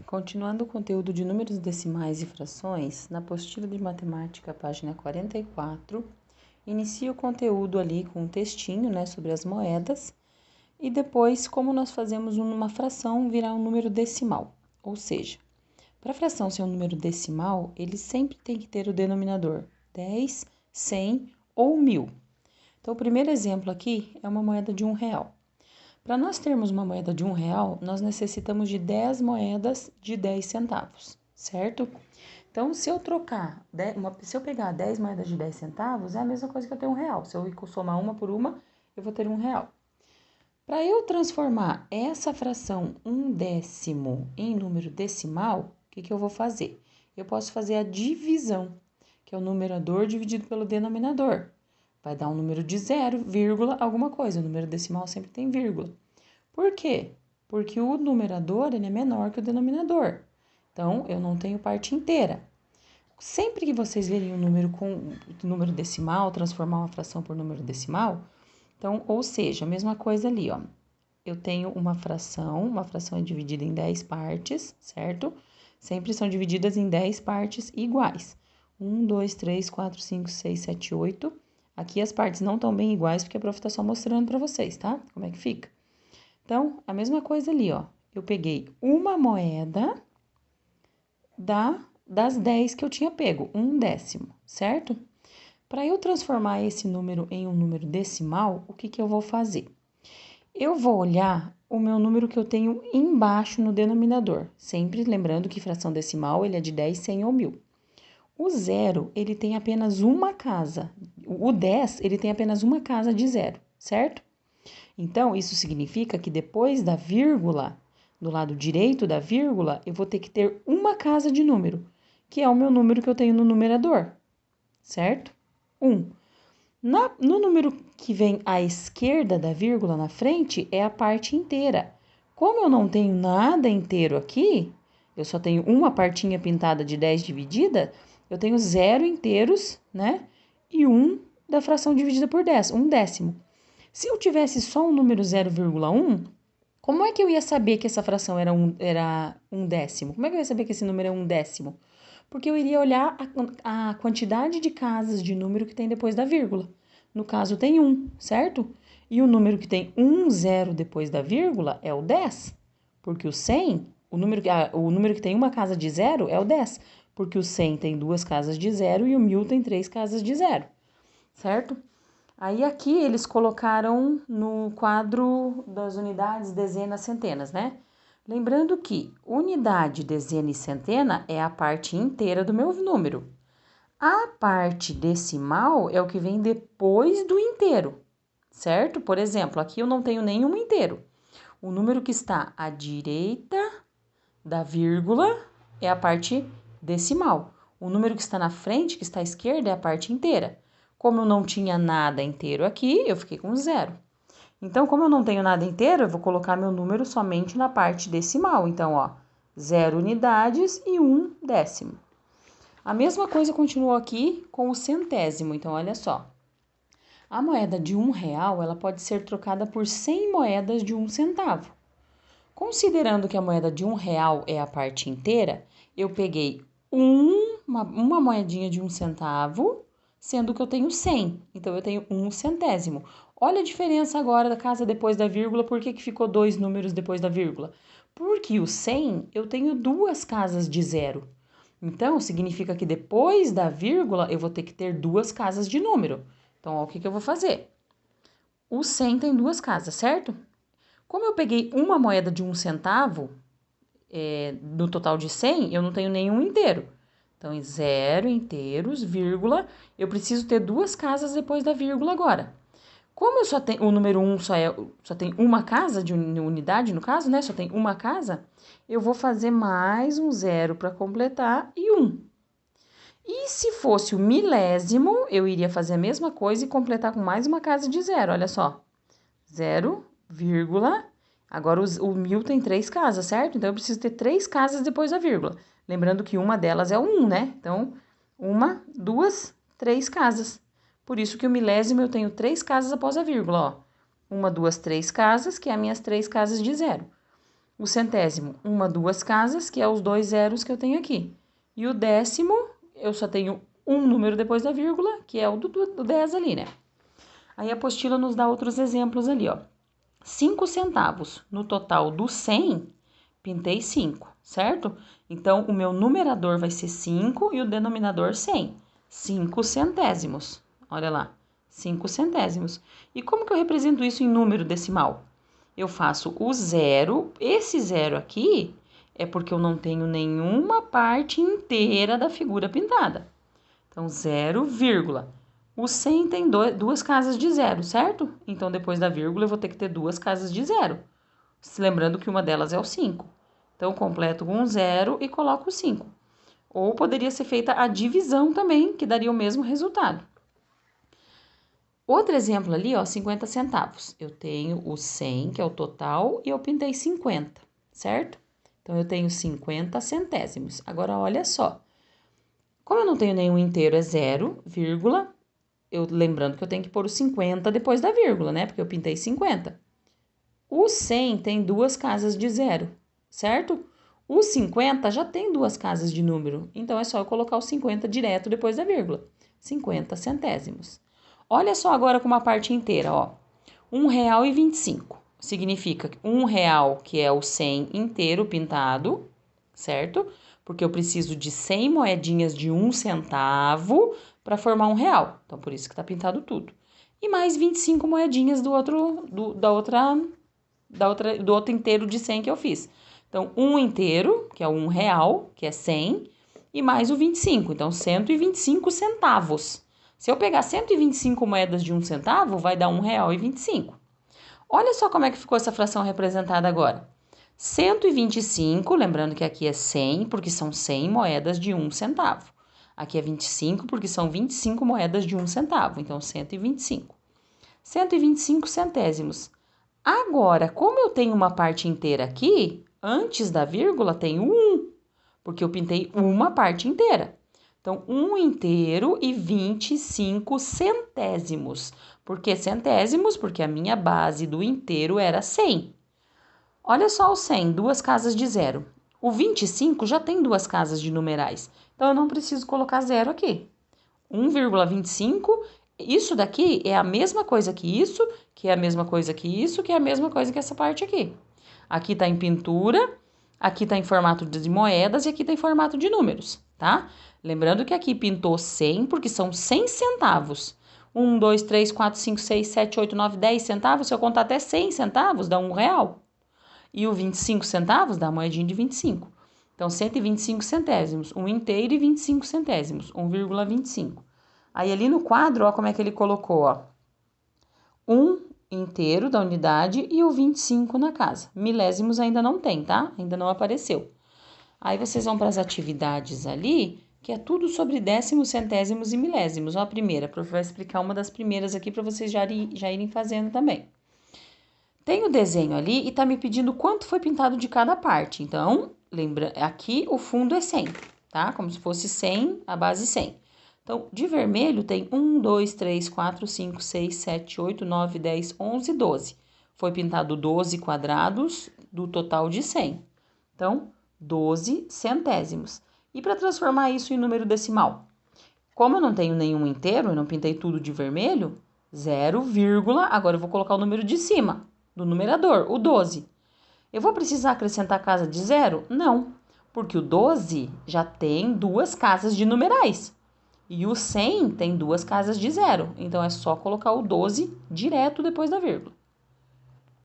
Continuando o conteúdo de números decimais e frações, na apostila de matemática, página 44, inicia o conteúdo ali com um textinho, sobre as moedas, e depois como nós fazemos uma fração virar um número decimal. Ou seja, para a fração ser um número decimal, ele sempre tem que ter o denominador 10, 100 ou 1000. Então, o primeiro exemplo aqui é uma moeda de R$1. Para nós termos uma moeda de R$1, nós necessitamos de 10 moedas de 10 centavos, certo? Então, se eu pegar 10 moedas de 10 centavos, é a mesma coisa que eu ter R$1. Se eu somar uma por uma, eu vou ter R$1. Para eu transformar essa fração 1/10 em número decimal, o que eu vou fazer? Eu posso fazer a divisão, que é o numerador dividido pelo denominador. Vai dar um número de 0, vírgula, alguma coisa. O número decimal sempre tem vírgula. Por quê? Porque o numerador ele é menor que o denominador. Então, eu não tenho parte inteira. Sempre que vocês verem um número com número decimal, transformar uma fração por número decimal, então, ou seja, a mesma coisa ali, ó. Eu tenho uma fração é dividida em 10 partes, certo? Sempre são divididas em 10 partes iguais. 1, 2, 3, 4, 5, 6, 7, 8. Aqui as partes não estão bem iguais, porque a prof está só mostrando para vocês, tá? Como é que fica. Então, a mesma coisa ali, ó. Eu peguei uma moeda das 10 que eu tinha pego, 1/10, certo? Para eu transformar esse número em um número decimal, o que eu vou fazer? Eu vou olhar o meu número que eu tenho embaixo no denominador. Sempre lembrando que fração decimal, ele é de 10, 100 ou 1000. O 0, ele tem apenas uma casa. O 10, ele tem apenas uma casa de 0, certo? Então, isso significa que depois da vírgula, do lado direito da vírgula, eu vou ter que ter uma casa de número, que é o meu número que eu tenho no numerador, certo? 1. No número que vem à esquerda da vírgula na frente, é a parte inteira. Como eu não tenho nada inteiro aqui, eu só tenho uma partinha pintada de 10 dividida, eu tenho 0 inteiros, e 1 da fração dividida por 10, 1/10. Se eu tivesse só um número 0,1, como é que eu ia saber que essa fração era 1/10? Como é que eu ia saber que esse número é 1/10? Porque eu iria olhar a quantidade de casas de número que tem depois da vírgula. No caso, tem 1, certo? E o número que tem 0 depois da vírgula é o 10. Porque o 100, o número que tem uma casa de 0 é o 10. Porque o 100 tem 2 casas de 0 e o 1000 tem 3 casas de 0, certo? Aí aqui eles colocaram no quadro das unidades, dezenas, centenas, Lembrando que unidade, dezena e centena é a parte inteira do meu número. A parte decimal é o que vem depois do inteiro, certo? Por exemplo, aqui eu não tenho nenhum inteiro. O número que está à direita da vírgula é a parte decimal. O número que está na frente, que está à esquerda, é a parte inteira. Como eu não tinha nada inteiro aqui, eu fiquei com 0. Então, como eu não tenho nada inteiro, eu vou colocar meu número somente na parte decimal. Então, ó, 0 unidades e 1/10. A mesma coisa continuou aqui com o centésimo. Então, olha só. A moeda de R$1, ela pode ser trocada por 100 moedas de 1 centavo. Considerando que a moeda de R$1 é a parte inteira, eu peguei uma moedinha de 1 centavo, sendo que eu tenho 100. Então, eu tenho 1 centésimo. Olha a diferença agora da casa depois da vírgula, por que ficou 2 números depois da vírgula? Porque o 100, eu tenho 2 casas de 0. Então, significa que depois da vírgula, eu vou ter que ter 2 casas de número. Então, ó, o que eu vou fazer? O 100 tem 2 casas, certo? Como eu peguei uma moeda de 1 centavo, no total de 100, eu não tenho nenhum inteiro. Então, 0 inteiros, vírgula, eu preciso ter 2 casas depois da vírgula agora. Como eu só tenho, o número 1 só tem uma casa de unidade, no caso, só tem uma casa, eu vou fazer mais um 0 para completar e 1. E se fosse o milésimo, eu iria fazer a mesma coisa e completar com mais uma casa de 0, olha só. 0, vírgula, agora o 1000 tem 3 casas, certo? Então, eu preciso ter 3 casas depois da vírgula. Lembrando que uma delas é o 1, Então, 1, 2, 3 casas. Por isso que o milésimo eu tenho 3 casas após a vírgula, ó. 1, 2, 3 casas, que é as minhas 3 casas de 0. O centésimo, duas casas, que é os 2 zeros que eu tenho aqui. E o décimo, eu só tenho um número depois da vírgula, que é o do 10 ali, né? Aí a apostila nos dá outros exemplos ali, ó. 5 centavos. No total do 100, pintei 5, certo? Então, o meu numerador vai ser 5 e o denominador 100. 5 centésimos. Olha lá, 5 centésimos. E como que eu represento isso em número decimal? Eu faço o zero. Esse zero aqui é porque eu não tenho nenhuma parte inteira da figura pintada. Então, 0, vírgula. O 100 tem duas casas de zero, certo? Então, depois da vírgula, eu vou ter que ter duas casas de zero. Lembrando que uma delas é o 5. Então, completo com 0 e coloco o 5. Ou poderia ser feita a divisão também, que daria o mesmo resultado. Outro exemplo ali, ó, 50 centavos. Eu tenho o 100, que é o total, e eu pintei 50, certo? Então, eu tenho 50 centésimos. Agora, olha só. Como eu não tenho nenhum inteiro, é 0, vírgula. Lembrando que eu tenho que pôr o 50 depois da vírgula, né? Porque eu pintei 50. O 100 tem duas casas de zero, certo? O 50 já tem duas casas de número, então é só eu colocar o 50 direto depois da vírgula. 50 centésimos. Olha só agora com uma parte inteira, ó. R$1,25. Significa R$1, que é o 100 inteiro pintado, certo? Porque eu preciso de 100 moedinhas de 1 centavo para formar R$1. Então, por isso que tá pintado tudo. E mais 25 moedinhas do outro inteiro de 100 que eu fiz. Então, um inteiro, que é o R$1, que é 100, e mais o 25, então 125 centavos. Se eu pegar 125 moedas de 1 centavo, vai dar R$1,25. Olha só como é que ficou essa fração representada agora. 125, lembrando que aqui é 100, porque são 100 moedas de 1 centavo. Aqui é 25, porque são 25 moedas de 1 centavo, então 125. 125 centésimos. Agora, como eu tenho uma parte inteira aqui, antes da vírgula tem o 1, porque eu pintei uma parte inteira. Então, 1 inteiro e 25 centésimos. Por que centésimos? Porque a minha base do inteiro era 100. Olha só o 100, duas casas de zero. O 25 já tem duas casas de numerais, então eu não preciso colocar zero aqui. 1,25, isso daqui é a mesma coisa que isso, que é a mesma coisa que isso, que é a mesma coisa que essa parte aqui. Aqui tá em pintura, aqui tá em formato de moedas e aqui tá em formato de números, tá? Lembrando que aqui pintou 100, porque são 100 centavos. 1, 2, 3, 4, 5, 6, 7, 8, 9, 10 centavos. Se eu contar até 100 centavos, dá R$1. E o 25 centavos dá a moedinha de 25. Então, 125 centésimos, 1 inteiro e 25 centésimos, 1,25. Aí, ali no quadro, ó, como é que ele colocou, ó. 1 inteiro da unidade e o 25 na casa. Milésimos ainda não tem, tá? Ainda não apareceu. Aí, vocês vão para as atividades ali, que é tudo sobre décimos, centésimos e milésimos. Ó, a primeira, a prof vai explicar uma das primeiras aqui para vocês já irem fazendo também. Tem o desenho ali e tá me pedindo quanto foi pintado de cada parte. Então, lembra, aqui o fundo é 100, tá? Como se fosse 100, a base 100. Então, de vermelho tem 1, 2, 3, 4, 5, 6, 7, 8, 9, 10, 11, 12. Foi pintado 12 quadrados do total de 100. Então, 12 centésimos. E para transformar isso em número decimal? Como eu não tenho nenhum inteiro, eu não pintei tudo de vermelho, 0, agora eu vou colocar o número de cima do numerador, o 12. Eu vou precisar acrescentar casa de zero? Não, porque o 12 já tem duas casas de numerais. E o 100 tem duas casas de zero. Então, é só colocar o 12 direto depois da vírgula.